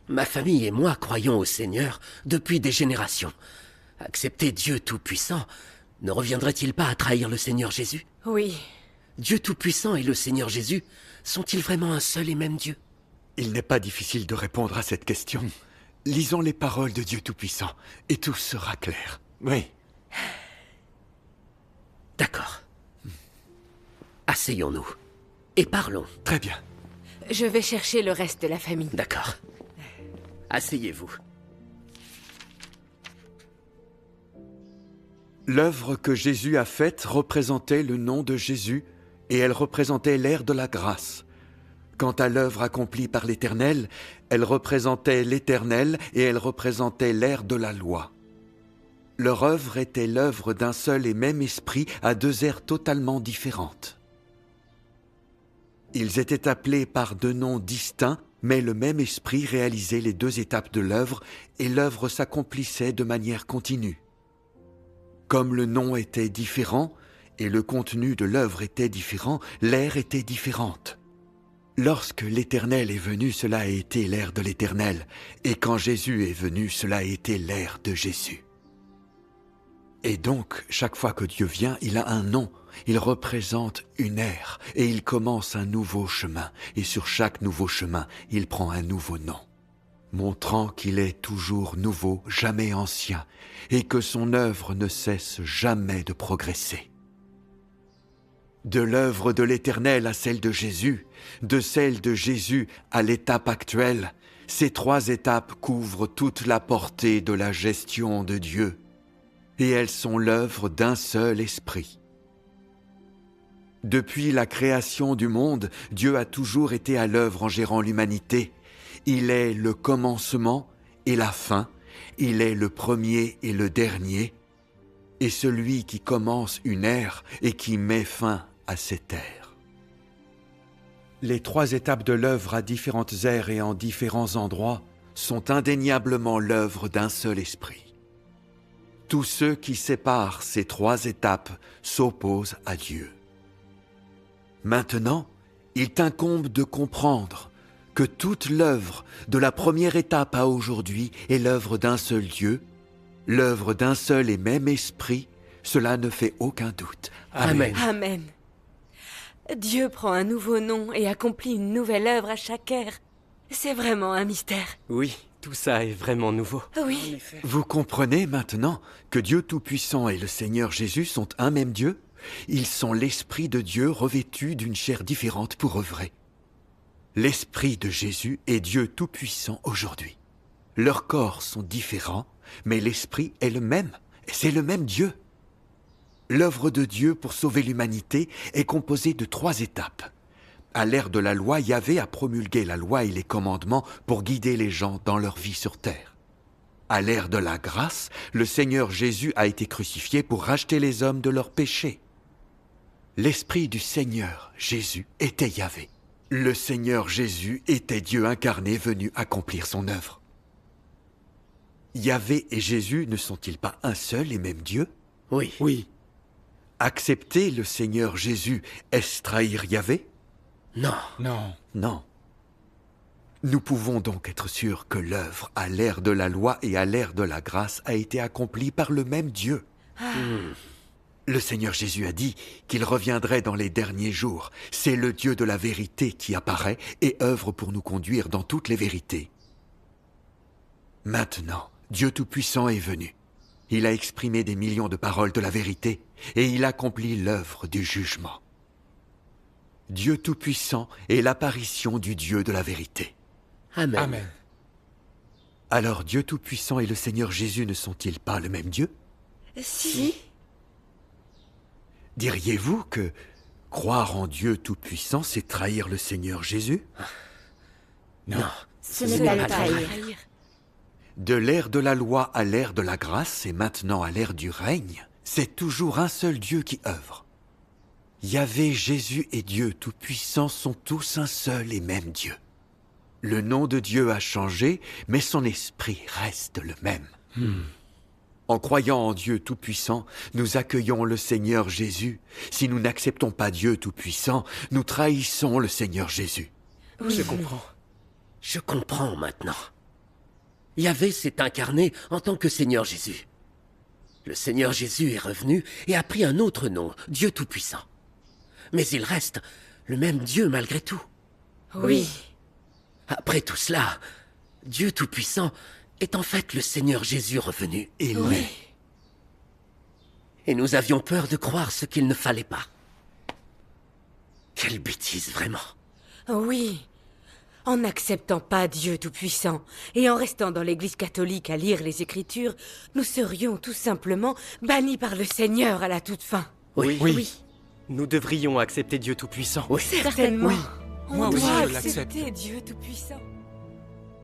Ma famille et moi croyons au Seigneur depuis des générations. Accepter Dieu Tout-Puissant ne reviendrait-il pas à trahir le Seigneur Jésus? Oui. Dieu Tout-Puissant et le Seigneur Jésus sont-ils vraiment un seul et même Dieu? Il n'est pas difficile de répondre à cette question. Lisons les paroles de Dieu Tout-Puissant, et tout sera clair. Oui. D'accord. Asseyons-nous et parlons. Très bien. Je vais chercher le reste de la famille. D'accord. Asseyez-vous. L'œuvre que Jésus a faite représentait le nom de Jésus, et elle représentait l'ère de la grâce. Quant à l'œuvre accomplie par l'Éternel, elle représentait l'Éternel et elle représentait l'ère de la loi. Leur œuvre était l'œuvre d'un seul et même esprit à deux ères totalement différentes. Ils étaient appelés par deux noms distincts, mais le même esprit réalisait les deux étapes de l'œuvre et l'œuvre s'accomplissait de manière continue. Comme le nom était différent et le contenu de l'œuvre était différent, l'ère était différente. Lorsque l'Éternel est venu, cela a été l'ère de l'Éternel, et quand Jésus est venu, cela a été l'ère de Jésus. Et donc, chaque fois que Dieu vient, il a un nom, il représente une ère, et il commence un nouveau chemin, et sur chaque nouveau chemin, il prend un nouveau nom, montrant qu'il est toujours nouveau, jamais ancien, et que son œuvre ne cesse jamais de progresser. De l'œuvre de l'Éternel à celle de Jésus, de celle de Jésus à l'étape actuelle, ces trois étapes couvrent toute la portée de la gestion de Dieu, et elles sont l'œuvre d'un seul esprit. Depuis la création du monde, Dieu a toujours été à l'œuvre en gérant l'humanité. Il est le commencement et la fin, il est le premier et le dernier, et celui qui commence une ère et qui met fin à cette ère. Les trois étapes de l'œuvre à différentes ères et en différents endroits sont indéniablement l'œuvre d'un seul esprit. Tous ceux qui séparent ces trois étapes s'opposent à Dieu. Maintenant, il t'incombe de comprendre que toute l'œuvre de la première étape à aujourd'hui est l'œuvre d'un seul Dieu, l'œuvre d'un seul et même esprit, cela ne fait aucun doute. Amen. Amen. Dieu prend un nouveau nom et accomplit une nouvelle œuvre à chaque ère. C'est vraiment un mystère. Oui, tout ça est vraiment nouveau. Oui. Vous comprenez maintenant que Dieu Tout-Puissant et le Seigneur Jésus sont un même Dieu? Ils sont l'Esprit de Dieu revêtu d'une chair différente pour œuvrer. L'Esprit de Jésus est Dieu Tout-Puissant aujourd'hui. Leurs corps sont différents, mais l'Esprit est le même. C'est le même Dieu. L'œuvre de Dieu pour sauver l'humanité est composée de trois étapes. À l'ère de la loi, Yahvé a promulgué la loi et les commandements pour guider les gens dans leur vie sur terre. À l'ère de la grâce, le Seigneur Jésus a été crucifié pour racheter les hommes de leurs péchés. L'Esprit du Seigneur Jésus était Yahvé. Le Seigneur Jésus était Dieu incarné venu accomplir son œuvre. Yahvé et Jésus ne sont-ils pas un seul et même Dieu? Oui. Oui. Accepter le Seigneur Jésus, est-ce trahir Yahvé? Non. Non. Non. Nous pouvons donc être sûrs que l'œuvre à l'ère de la loi et à l'ère de la grâce a été accomplie par le même Dieu. Le Seigneur Jésus a dit qu'il reviendrait dans les derniers jours. C'est le Dieu de la vérité qui apparaît et œuvre pour nous conduire dans toutes les vérités. Maintenant, Dieu Tout-Puissant est venu. Il a exprimé des millions de paroles de la vérité et il accomplit l'œuvre du jugement. Dieu Tout-Puissant est l'apparition du Dieu de la vérité. Amen. Amen. Alors Dieu Tout-Puissant et le Seigneur Jésus ne sont-ils pas le même Dieu? Si. Diriez-vous que croire en Dieu Tout-Puissant, c'est trahir le Seigneur Jésus? Non. Ce n'est pas le trahir. De l'ère de la loi à l'ère de la grâce et maintenant à l'ère du règne, c'est toujours un seul Dieu qui œuvre. Yahvé, Jésus et Dieu Tout-Puissant sont tous un seul et même Dieu. Le nom de Dieu a changé, mais son esprit reste le même. En croyant en Dieu Tout-Puissant, nous accueillons le Seigneur Jésus. Si nous n'acceptons pas Dieu Tout-Puissant, nous trahissons le Seigneur Jésus. Je comprends. Je comprends maintenant. Yahvé s'est incarné en tant que Seigneur Jésus. Le Seigneur Jésus est revenu et a pris un autre nom, Dieu Tout-Puissant. Mais il reste le même Dieu malgré tout. Oui. Après tout cela, Dieu Tout-Puissant est en fait le Seigneur Jésus revenu. Et Oui. Et nous avions peur de croire ce qu'il ne fallait pas. Quelle bêtise, vraiment. Oui. En n'acceptant pas Dieu Tout-Puissant et en restant dans l'Église catholique à lire les Écritures, nous serions tout simplement bannis par le Seigneur à la toute fin. Oui. Nous devrions accepter Dieu Tout-Puissant. Oui. Certainement. Moi On aussi, doit je l'accepte. accepter Dieu Tout-Puissant.